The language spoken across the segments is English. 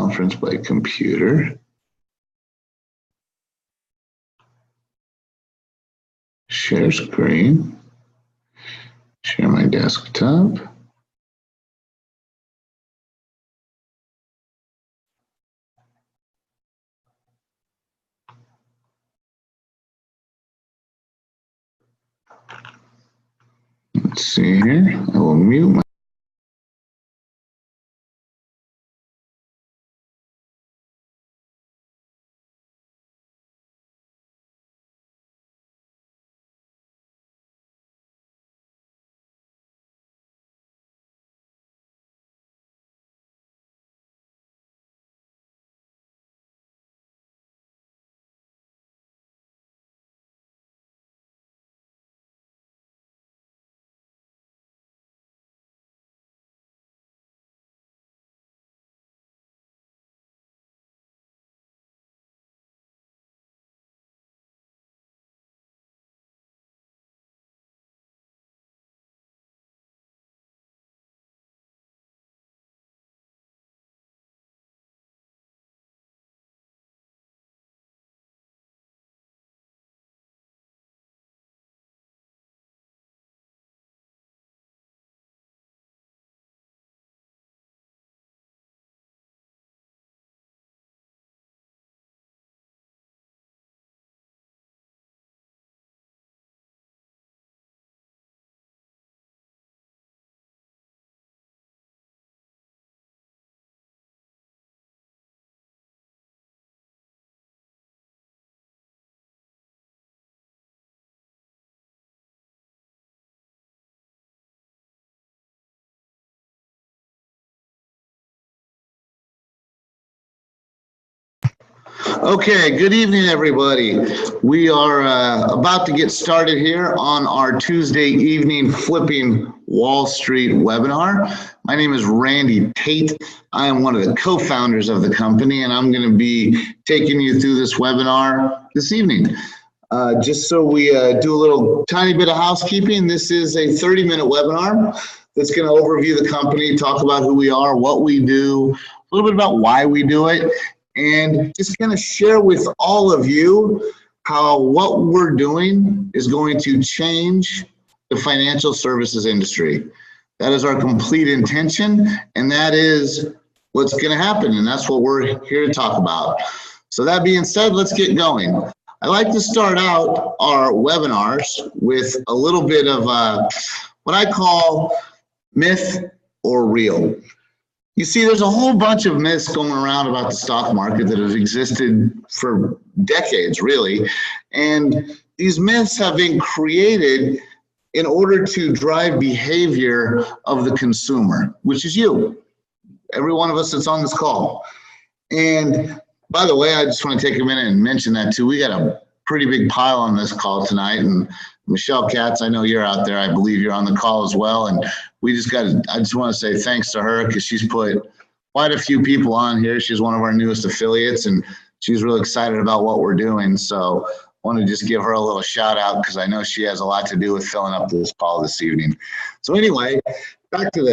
conference by computer. Share screen. Share my desktop. Let's see here. I will mute my. Okay, good evening, everybody. We are about to get started here on our Tuesday evening Flipping Wall Street webinar. My name is Randy Tate. I am one of the co-founders of the company, and I'm going to be taking you through this webinar this evening. Just so we do a little tiny bit of housekeeping, this is a 30-minute webinar that's going to overview the company, talk about who we are, what we do, a little bit about why we do it, and just kind of share with all of you how what we're doing is going to change the financial services industry. That is our complete intention, and that is what's going to happen, and that's what we're here to talk about. So that being said, let's get going. I like to start out our webinars with a little bit of what I call myth or real. You see, there's a whole bunch of myths going around about the stock market that have existed for decades, really. And these myths have been created in order to drive behavior of the consumer, which is you, every one of us that's on this call. And by the way, I just want to take a minute and mention that too. We got a pretty big pile on this call tonight, and Michelle Katz, I know you're out there. I believe you're on the call as well. And I just want to say thanks to her because she's put quite a few people on here. She's one of our newest affiliates, and she's really excited about what we're doing. So I want to just give her a little shout out because I know she has a lot to do with filling up this call this evening. So anyway, back to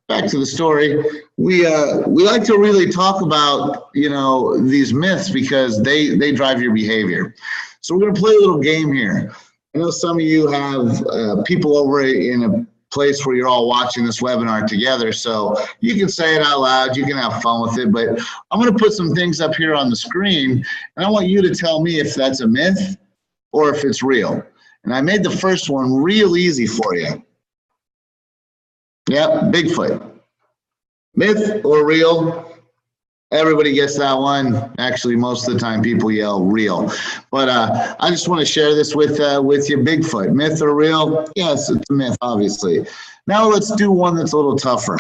the story. We like to really talk about, you know, these myths because they drive your behavior. So we're going to play a little game here. I know some of you have people over in a place where you're all watching this webinar together, so you can say it out loud, you can have fun with it, but I'm going to put some things up here on the screen, and I want you to tell me if that's a myth or if it's real. And I made the first one real easy for you. Yep, Bigfoot. Myth or real? Everybody gets that one. Actually, most of the time people yell real. But I just want to share this with you, Bigfoot. Myth or real? Yes, it's a myth, obviously. Now let's do one that's a little tougher.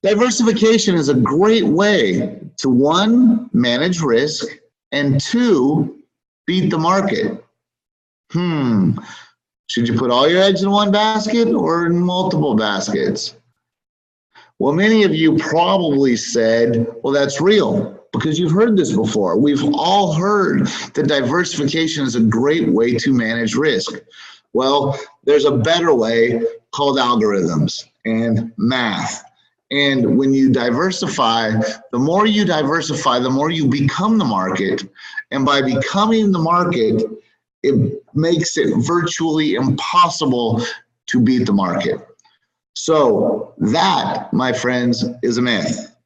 Diversification is a great way to, one, manage risk, and two, beat the market. Should you put all your eggs in one basket or in multiple baskets? Well, many of you probably said, well, that's real, because you've heard this before. We've all heard that diversification is a great way to manage risk. Well, there's a better way called algorithms and math. And when you diversify, the more you diversify, the more you become the market. And by becoming the market, it makes it virtually impossible to beat the market. So that, my friends, is a myth.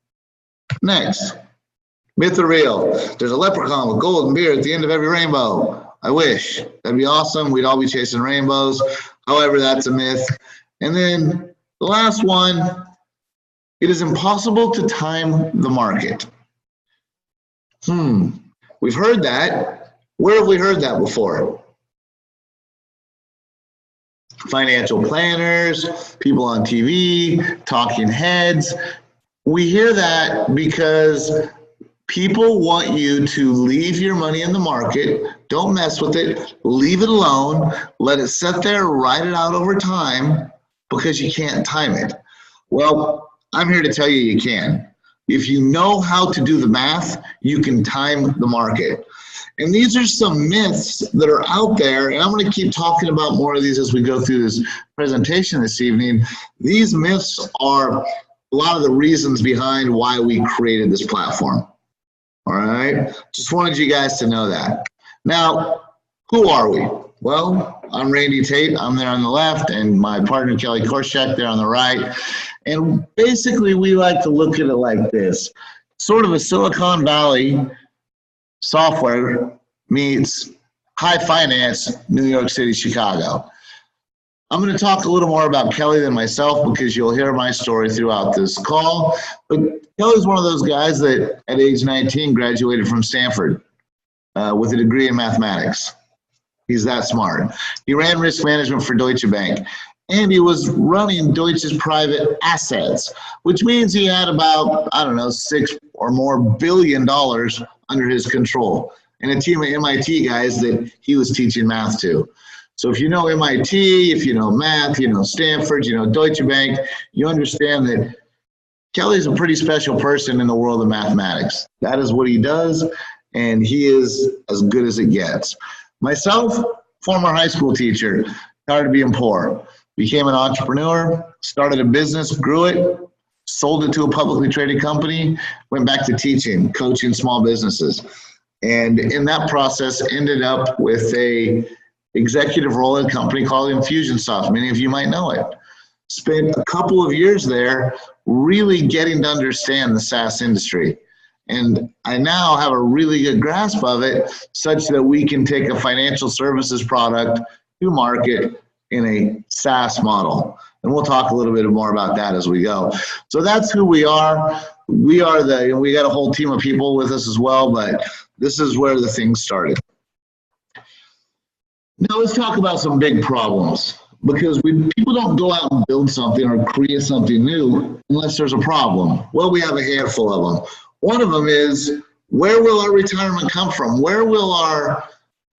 Next, myth or real? There's a leprechaun with golden beard at the end of every rainbow. I wish. That'd be awesome. We'd all be chasing rainbows. However, that's a myth. And then the last one, it is impossible to time the market. We've heard that. Where have we heard that before? Financial planners, people on TV, talking heads. We hear that because people want you to leave your money in the market, don't mess with it, leave it alone, let it sit there, ride it out over time because you can't time it. Well, I'm here to tell you you can. If you know how to do the math, you can time the market. And these are some myths that are out there, and I'm going to keep talking about more of these as we go through this presentation this evening. These myths are a lot of the reasons behind why we created this platform. All right, just wanted you guys to know that. Now, who are we? Well, I'm Randy Tate. I'm there on the left, and my partner Kelly Korshak there on the right. And basically, we like to look at it like this: sort of a Silicon Valley software meets high finance, New York City, Chicago. I'm going to talk a little more about Kelly than myself because you'll hear my story throughout this call. But Kelly's one of those guys that at age 19 graduated from Stanford with a degree in mathematics. He's that smart. He ran risk management for Deutsche Bank, and he was running Deutsche's private assets, which means he had about, I don't know, $6 or more billion under his control, and a team of MIT guys that he was teaching math to. So if you know MIT, if you know math, you know Stanford, you know Deutsche Bank, you understand that Kelly's a pretty special person in the world of mathematics. That is what he does, and he is as good as it gets. Myself, former high school teacher, tired of being poor, became an entrepreneur, started a business, grew it, sold it to a publicly traded company, went back to teaching, coaching small businesses. And in that process, ended up with a executive role at a company called Infusionsoft. Many of you might know it. Spent a couple of years there really getting to understand the SaaS industry. And I now have a really good grasp of it such that we can take a financial services product to market in a SaaS model. And we'll talk a little bit more about that as we go. So that's who we are. We got a whole team of people with us as well, but this is where the thing started. Now let's talk about some big problems, because people don't go out and build something or create something new unless there's a problem. Well, we have a handful of them. One of them is, where will our retirement come from? Where will our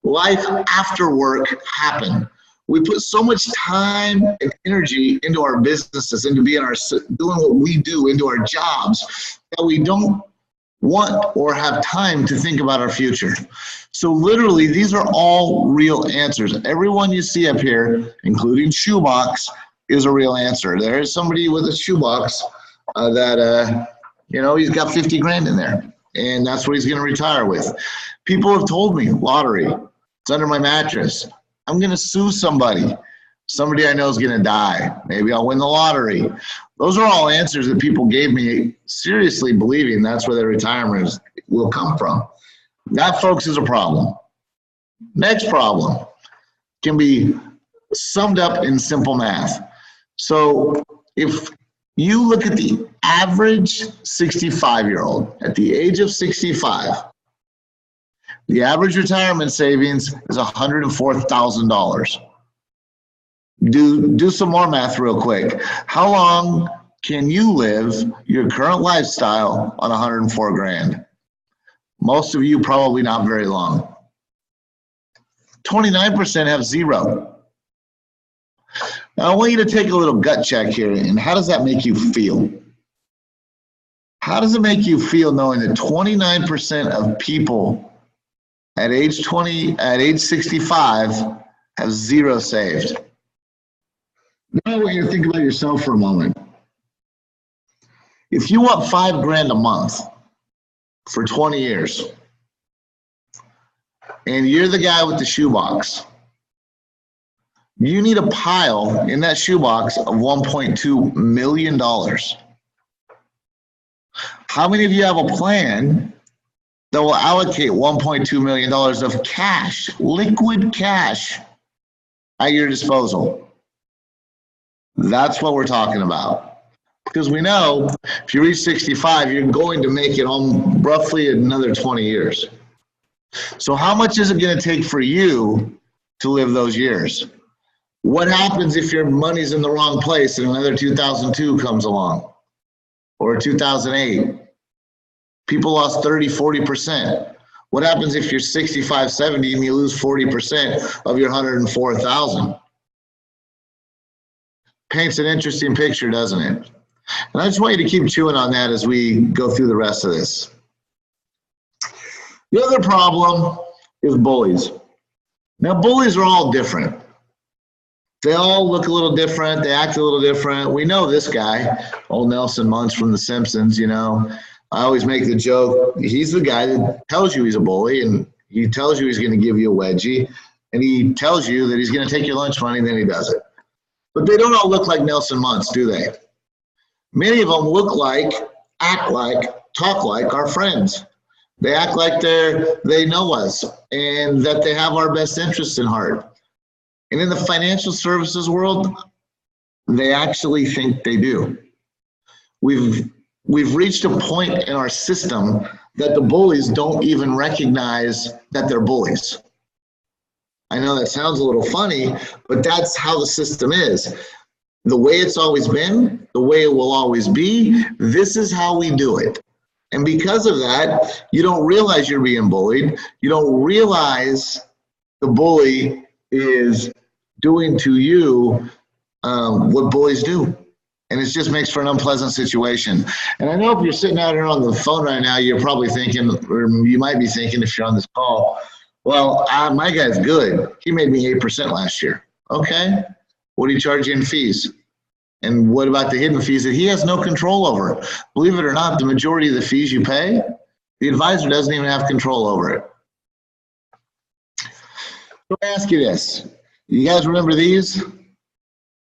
life after work happen? We put so much time and energy into our businesses, into doing what we do, into our jobs, that we don't want or have time to think about our future. So literally, these are all real answers. Everyone you see up here, including Shoebox, is a real answer. There is somebody with a shoebox that, he's got 50 grand in there, and that's what he's going to retire with. People have told me, lottery, it's under my mattress. I'm going to sue somebody. Somebody I know is going to die. Maybe I'll win the lottery. Those are all answers that people gave me, seriously believing that's where their retirement will come from. That, folks, is a problem. Next problem can be summed up in simple math. So if you look at the average 65-year-old, at the age of 65, the average retirement savings is $104,000. Do some more math real quick. How long can you live your current lifestyle on 104 grand? Most of you probably not very long. 29% have zero. Now I want you to take a little gut check here, and how does that make you feel? How does it make you feel knowing that 29% of people at age 65 have zero saved? Now I want you to think about yourself for a moment. If you want $5,000 a month for 20 years, and you're the guy with the shoebox, you need a pile in that shoebox of $1.2 million. How many of you have a plan that will allocate $1.2 million of cash, liquid cash, at your disposal? That's what we're talking about. Because we know if you reach 65, you're going to make it on roughly another 20 years. So how much is it going to take for you to live those years? What happens if your money's in the wrong place and another 2002 comes along, or 2008? People lost 30, 40%. What happens if you're 65, 70 and you lose 40% of your 104,000? Paints an interesting picture, doesn't it? And I just want you to keep chewing on that as we go through the rest of this. The other problem is bullies. Now, bullies are all different. They all look a little different. They act a little different. We know this guy, old Nelson Muntz from The Simpsons, you know. I always make the joke, he's the guy that tells you he's a bully, and he tells you he's going to give you a wedgie, and he tells you that he's going to take your lunch money, and then he does it. But they don't all look like Nelson Muntz, do they? Many of them look like, act like, talk like our friends. They act like they know us and that they have our best interests in heart. And in the financial services world, they actually think they do. We've reached a point in our system that the bullies don't even recognize that they're bullies. I know that sounds a little funny, but that's how the system is. The way it's always been, the way it will always be, this is how we do it. And because of that, you don't realize you're being bullied. You don't realize the bully is doing to you what bullies do. And it just makes for an unpleasant situation. And I know if you're sitting out here on the phone right now, you're probably thinking, or you might be thinking if you're on this call, well, my guy's good. He made me 8% last year. Okay, what do you charge you in fees? And what about the hidden fees that he has no control over? Believe it or not, the majority of the fees you pay, the advisor doesn't even have control over it. So I ask you this. You guys remember these?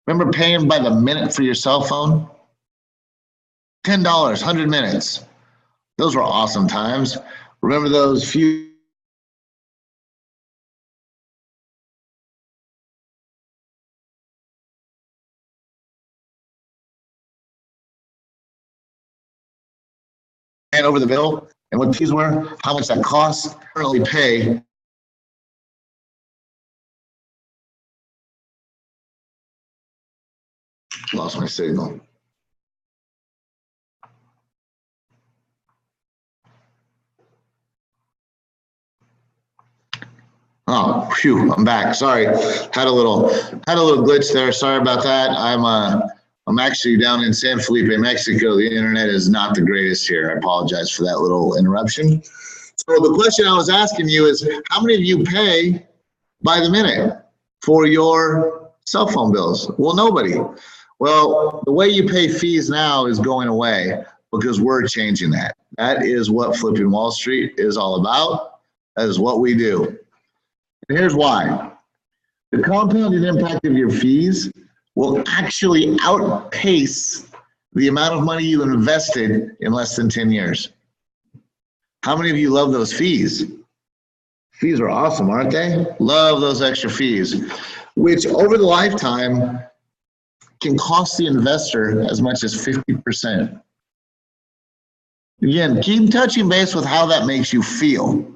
Remember paying by the minute for your cell phone? $10, 100 minutes. Those were awesome times. Remember those few and over the bill and what these were, how much that costs, currently pay. Lost my signal. Oh, phew, I'm back. Sorry, had a little glitch there. Sorry about that. I'm actually down in San Felipe, Mexico. The internet is not the greatest here. I apologize for that little interruption. So the question I was asking you is, how many of you pay by the minute for your cell phone bills? Well, nobody. Well, the way you pay fees now is going away because we're changing that. That is what Flipping Wall Street is all about. That is what we do. And here's why. The compounded impact of your fees will actually outpace the amount of money you invested in less than 10 years. How many of you love those fees? Fees are awesome, aren't they? Love those extra fees, which over the lifetime can cost the investor as much as 50%. Again, keep touching base with how that makes you feel.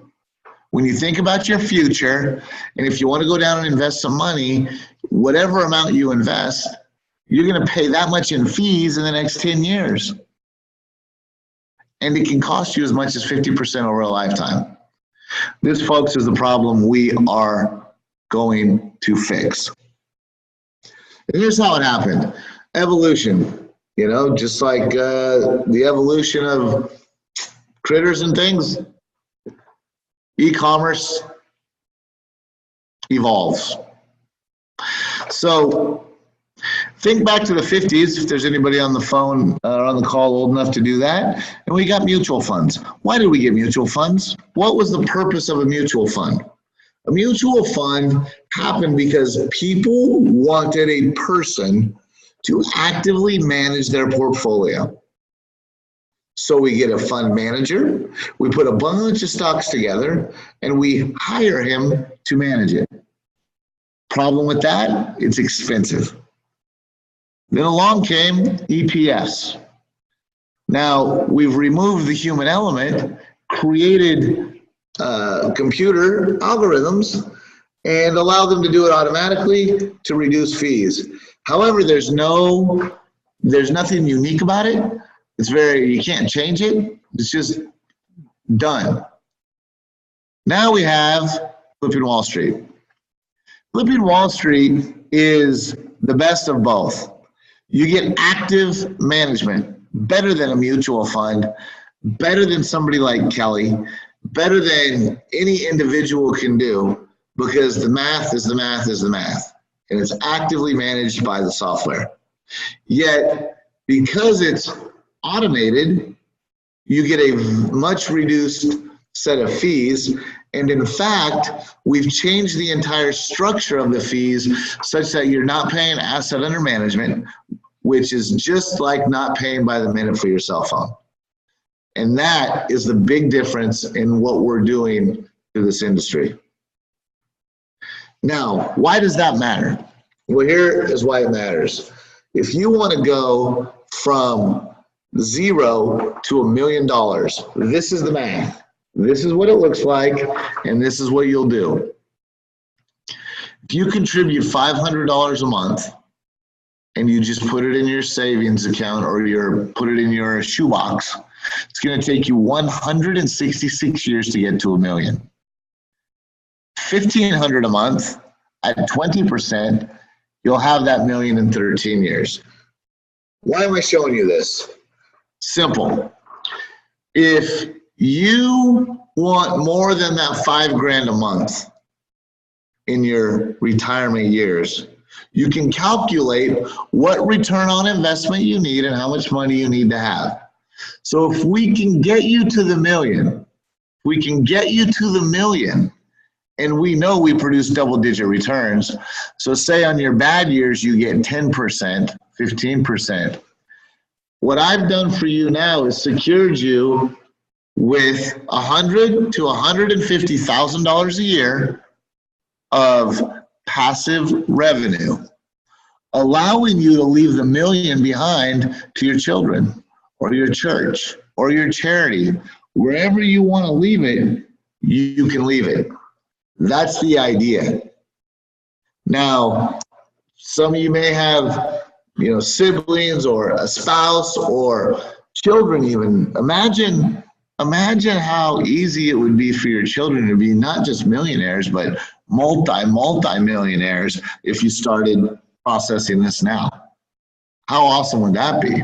When you think about your future, and if you want to go down and invest some money, whatever amount you invest, you're going to pay that much in fees in the next 10 years. And it can cost you as much as 50% over a lifetime. This, folks, is the problem we are going to fix. And here's how it happened. Evolution, you know, just like the evolution of critters and things, e-commerce evolves. So Think back to the 50s, if there's anybody on the phone or on the call old enough to do that, and we got mutual funds. Why did we get mutual funds? What was the purpose of a mutual fund? A mutual fund happened because people wanted a person to actively manage their portfolio. So we get a fund manager, we put a bunch of stocks together, and we hire him to manage it. Problem with that, it's expensive. Then along came EPS. Now we've removed the human element, created computer algorithms, and allow them to do it automatically to reduce fees. However, there's nothing unique about it. You can't change it. It's just done. Now we have Flipping Wall Street. Flipping Wall Street is the best of both. You get active management, better than a mutual fund, better than somebody like Kelly, better than any individual can do, because the math is the math is the math, and it's actively managed by the software. Yet, because it's automated, you get a much reduced set of fees. And in fact, we've changed the entire structure of the fees such that you're not paying asset under management, which is just like not paying by the minute for your cell phone. And that is the big difference in what we're doing to this industry. Now, why does that matter? Well, here is why it matters. If you want to go from $0 to $1 million, this is the math. This is what it looks like, and this is what you'll do. If you contribute $500 a month, and you just put it in your savings account or put it in your shoebox, it's going to take you 166 years to get to $1 million. $1,500 a month at 20%, you'll have that $1 million in 13 years. Why am I showing you this? Simple. If you want more than that $5,000 a month in your retirement years, you can calculate what return on investment you need and how much money you need to have. So if we can get you to the million, and we know we produce double-digit returns. So say on your bad years, you get 10%, 15%. What I've done for you now is secured you with $100,000 to $150,000 a year of passive revenue, allowing you to leave the $1 million behind to your children or your church or your charity. Wherever you want to leave it, you can leave it. That's the idea. Now, some of you may have, siblings or a spouse or children even. Imagine how easy it would be for your children to be not just millionaires, but multi-millionaires if you started processing this now. How awesome would that be?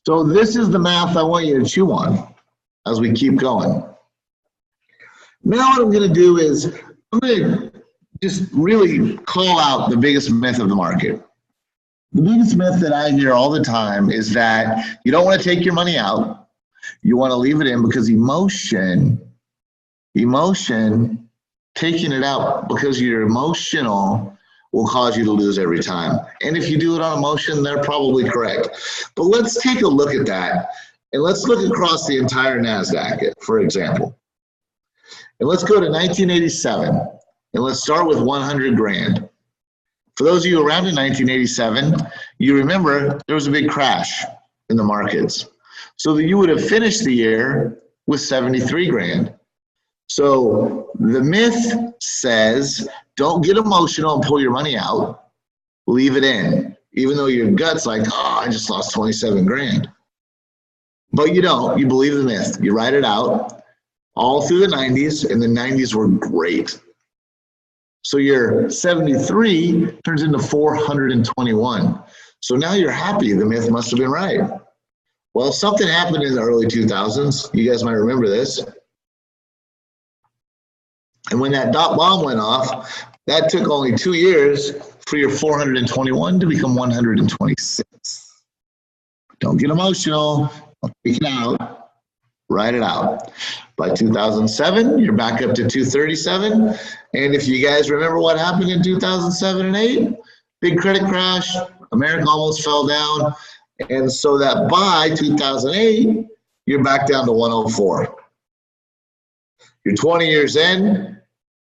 So this is the math I want you to chew on as we keep going. Now what I'm going to do is I'm going to just really call out the biggest myth of the market. The biggest myth that I hear all the time is that you don't want to take your money out. You want to leave it in because emotion, taking it out because you're emotional will cause you to lose every time. And if you do it on emotion, they're probably correct. But let's take a look at that. And let's look across the entire NASDAQ, for example. And let's go to 1987. And let's start with 100 grand. For those of you around in 1987, you remember there was a big crash in the markets. So that you would have finished the year with 73 grand. So the myth says, don't get emotional and pull your money out, leave it in, even though your gut's like, oh, I just lost 27 grand. But you don't, you believe the myth, you write it out all through the 90s, and the 90s were great. So your 73 turns into 421. So now you're happy, the myth must have been right. Well, something happened in the early 2000s. You guys might remember this. And when that dot bomb went off, That took only 2 years for your 421 to become 126. Don't get emotional. I'll take it out. Write it out. By 2007, you're back up to 237. And if you guys remember what happened in 2007 and 8, big credit crash, America almost fell down. And so that by 2008, you're back down to 104. You're 20 years in,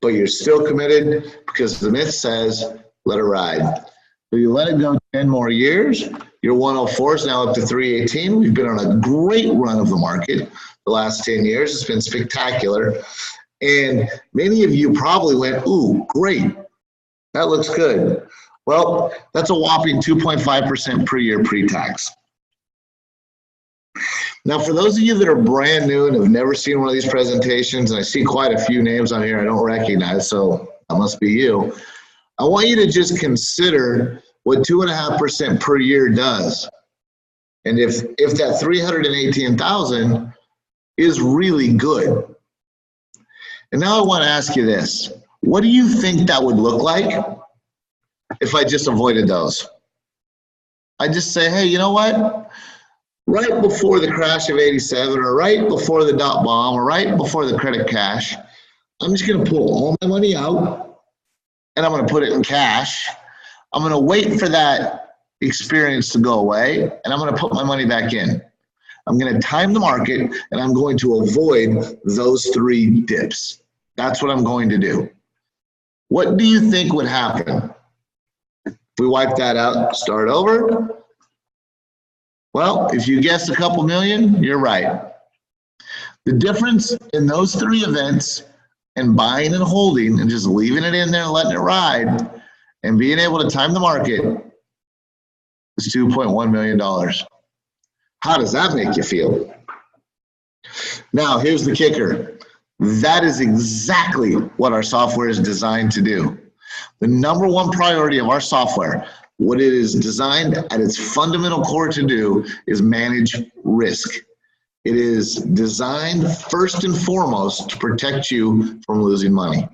but you're still committed because the myth says, let it ride. So you let it go 10 more years, your 104 is now up to 318. We've been on a great run of the market the last 10 years. It's been spectacular. And many of you probably went, ooh, great. That looks good. Well, that's a whopping 2.5% per year pre-tax. Now, for those of you that are brand new and have never seen one of these presentations, and I see quite a few names on here I don't recognize, so that must be you. I want you to just consider what 2.5% per year does. And if that 318,000 is really good. And now I want to ask you this. What do you think that would look like if I just avoided those? I just say, hey, you know what? Right before the crash of 87 or right before the dot bomb or right before the credit crash, I'm just going to pull all my money out and I'm going to put it in cash. I'm going to wait for that experience to go away and I'm going to put my money back in. I'm going to time the market and I'm going to avoid those 3 dips. That's what I'm going to do. What do you think would happen? If we wipe that out, start over. Well, if you guessed a couple million, you're right. The difference in those 3 events and buying and holding and just leaving it in there and letting it ride and being able to time the market is $2.1 million. How does that make you feel? Now, here's the kicker. That is exactly what our software is designed to do. The number one priority of our software, what it is designed at its fundamental core to do, is manage risk. It is designed first and foremost to protect you from losing money.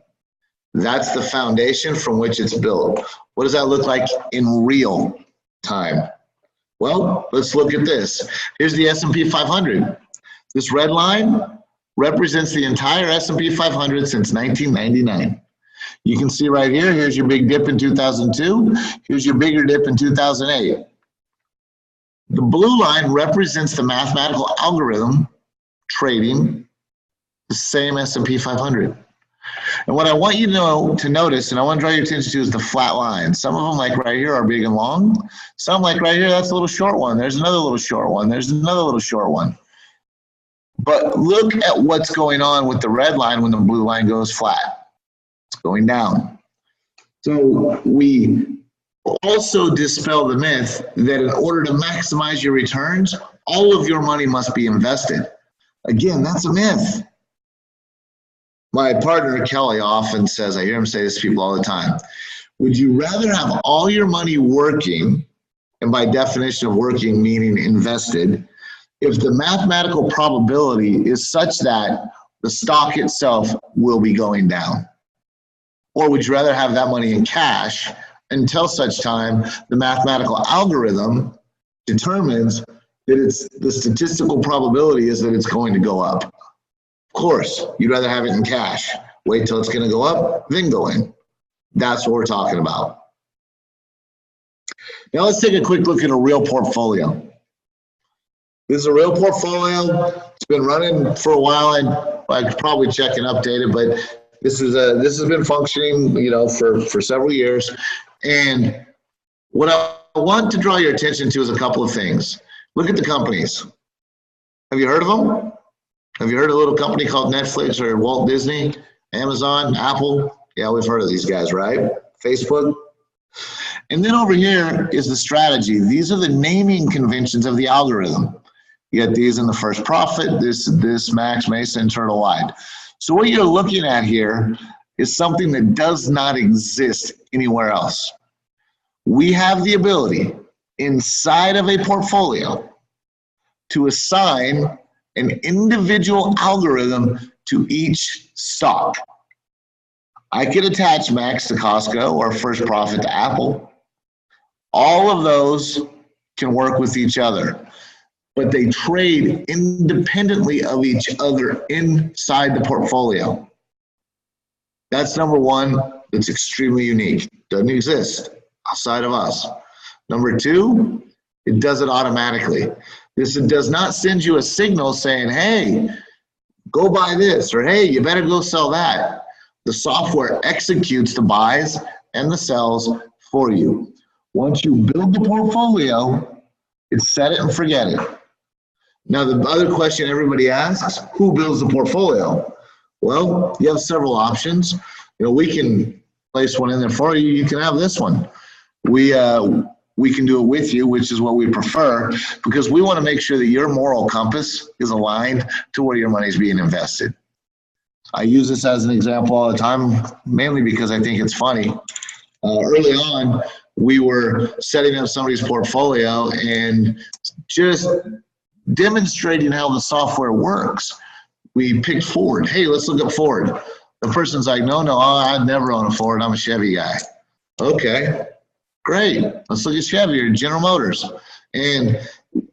That's the foundation from which it's built. What does that look like in real time? Well, let's look at this. Here's the S&P 500. This red line represents the entire S&P 500 since 1999. You can see right here, here's your big dip in 2002. Here's your bigger dip in 2008. The blue line represents the mathematical algorithm trading the same S&P 500. And what I want you to notice, and I want to draw your attention to, is the flat line. Some of them, like right here, are big and long. Some, like right here, that's a little short one. There's another little short one. There's another little short one. But look at what's going on with the red line when the blue line goes flat. It's going down. So we also dispel the myth that in order to maximize your returns, all of your money must be invested. Again, that's a myth. My partner, Kelly, often says, I hear him say this to people all the time, would you rather have all your money working, and by definition of working meaning invested, if the mathematical probability is such that the stock itself will be going down? Or would you rather have that money in cash until such time the mathematical algorithm determines that the statistical probability is that it's going to go up? Of course, you'd rather have it in cash. Wait till it's going to go up, then go in. That's what we're talking about. Now let's take a quick look at a real portfolio. This is a real portfolio. It's been running for a while. I could probably check and update it, but this has been functioning, for several years. And what I want to draw your attention to is a couple of things. Look at the companies. Have you heard of them? Have you heard of a little company called Netflix or Walt Disney, Amazon, Apple? Yeah, we've heard of these guys, right? Facebook. And then over here is the strategy. These are the naming conventions of the algorithm. You get these in the first profit, this max, Mesa, and Turtle Wide. So what you're looking at here is something that does not exist anywhere else. We have the ability inside of a portfolio to assign an individual algorithm to each stock. I could attach Max to Costco or First Profit to Apple. All of those can work with each other, but they trade independently of each other inside the portfolio. That's number one. It's extremely unique. Doesn't exist outside of us. Number two, it does it automatically. This does not send you a signal saying, hey, go buy this, or hey, you better go sell that. The software executes the buys and the sells for you. Once you build the portfolio, it's set it and forget it. Now, the other question everybody asks, who builds the portfolio? Well, you have several options. We can place one in there for you. You can have this one. We can do it with you, which is what we prefer, because we want to make sure that your moral compass is aligned to where your money is being invested. I use this as an example all the time, mainly because I think it's funny. Early on, we were setting up somebody's portfolio and just demonstrating how the software works. We picked Ford. Hey, let's look at Ford. The person's like, no, I'd never own a Ford. I'm a Chevy guy. Okay, great. Let's look at Chevy or General Motors. And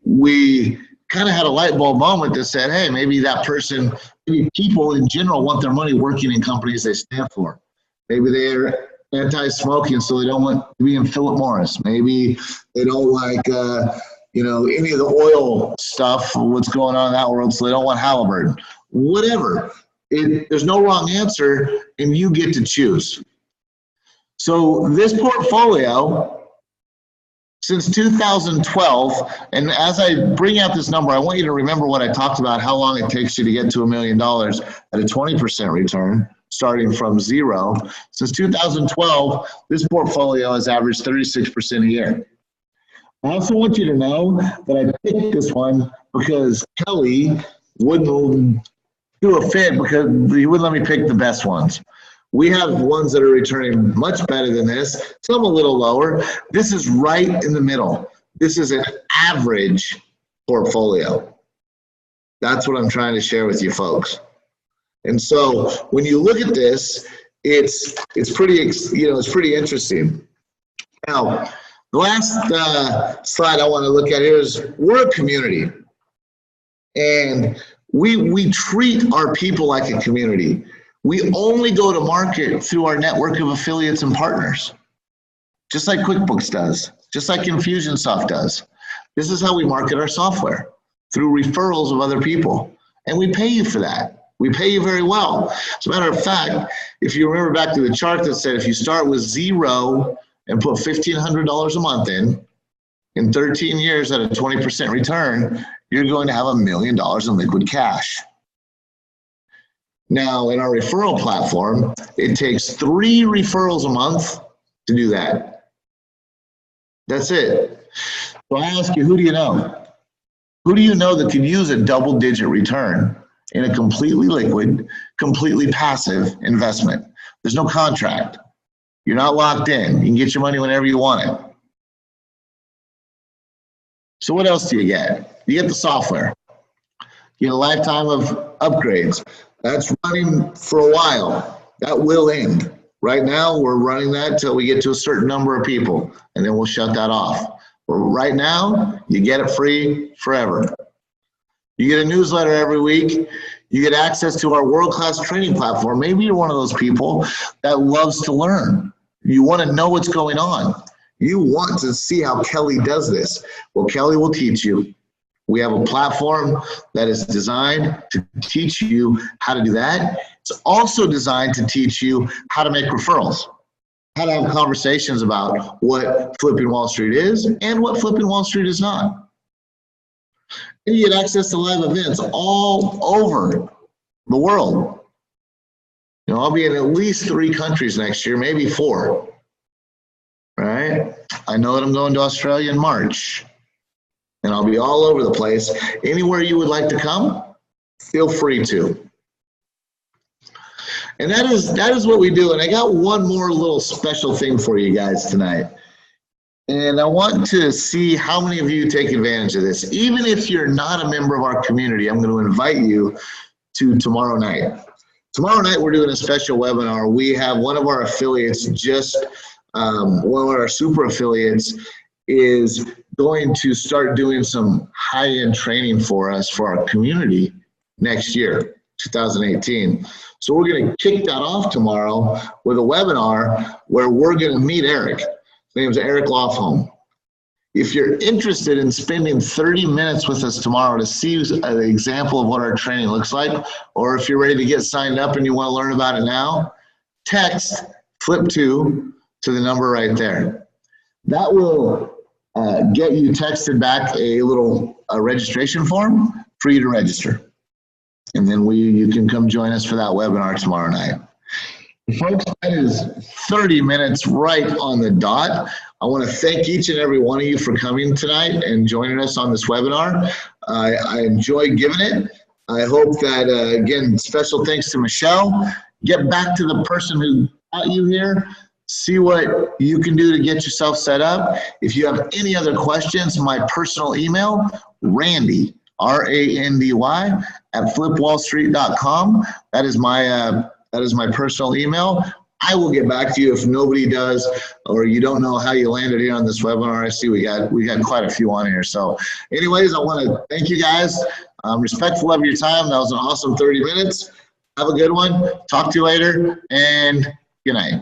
we kind of had a light bulb moment that said, hey, maybe that person, maybe people in general want their money working in companies they stand for. Maybe they're anti-smoking, so they don't want to be in Philip Morris. Maybe they don't like, any of the oil stuff, what's going on in that world, so they don't want Halliburton. Whatever. There's no wrong answer, and you get to choose. So this portfolio, since 2012, and as I bring out this number, I want you to remember what I talked about, how long it takes you to get to $1 million at a 20% return, starting from zero. Since 2012, this portfolio has averaged 36% a year. I also want you to know that I picked this one because Kelly wouldn't do a fit because he wouldn't let me pick the best ones. We have ones that are returning much better than this, some a little lower. This is right in the middle. This is an average portfolio. That's what I'm trying to share with you folks. And so when you look at this, it's pretty interesting. Now, the last slide I want to look at here is we're a community, and we treat our people like a community. We only go to market through our network of affiliates and partners, just like QuickBooks does, just like Infusionsoft does. This is how we market our software, through referrals of other people, and we pay you for that. We pay you very well. As a matter of fact, if you remember back to the chart that said if you start with zero and put $1,500 a month in 13 years at a 20% return, you're going to have $1 million in liquid cash. Now, in our referral platform, it takes 3 referrals a month to do that. That's it. So I ask you, who do you know? Who do you know that could use a double-digit return in a completely liquid, completely passive investment? There's no contract. You're not locked in. You can get your money whenever you want it. So what else do you get? You get the software. You get a lifetime of upgrades. That's running for a while. That will end. Right now, we're running that until we get to a certain number of people, and then we'll shut that off. But right now, you get it free forever. You get a newsletter every week. You get access to our world-class training platform. Maybe you're one of those people that loves to learn. You want to know what's going on. You want to see how Kelly does this. Well, Kelly will teach you. We have a platform that is designed to teach you how to do that. It's also designed to teach you how to make referrals, how to have conversations about what Flipping Wall Street is and what Flipping Wall Street is not. And you get access to live events all over the world. I'll be in at least 3 countries next year, maybe 4. Right? I know that I'm going to Australia in March, and I'll be all over the place. Anywhere you would like to come, feel free to. And that is what we do. And I got one more little special thing for you guys tonight. And I want to see how many of you take advantage of this. Even if you're not a member of our community, I'm going to invite you to tomorrow night. Tomorrow night, we're doing a special webinar. We have one of our affiliates, one of our super affiliates, is going to start doing some high-end training for us for our community next year, 2018. So we're going to kick that off tomorrow with a webinar where we're going to meet Eric. His name's Eric Lofholm. If you're interested in spending 30 minutes with us tomorrow to see an example of what our training looks like, or if you're ready to get signed up and you want to learn about it now, text FLIP2 to the number right there. That will get you texted back a little registration form for you to register. And then you can come join us for that webinar tomorrow night. Folks, that is 30 minutes right on the dot. I want to thank each and every one of you for coming tonight and joining us on this webinar. I enjoy giving it. I hope that, again, special thanks to Michelle. Get back to the person who got you here. See what you can do to get yourself set up. If you have any other questions, my personal email, Randy, R-A-N-D-Y, at flipwallstreet.com. That is my personal email. I will get back to you if nobody does, or you don't know how you landed here on this webinar. I see we got quite a few on here. So anyways, I want to thank you guys. I'm respectful of your time. That was an awesome 30 minutes. Have a good one. Talk to you later, and good night.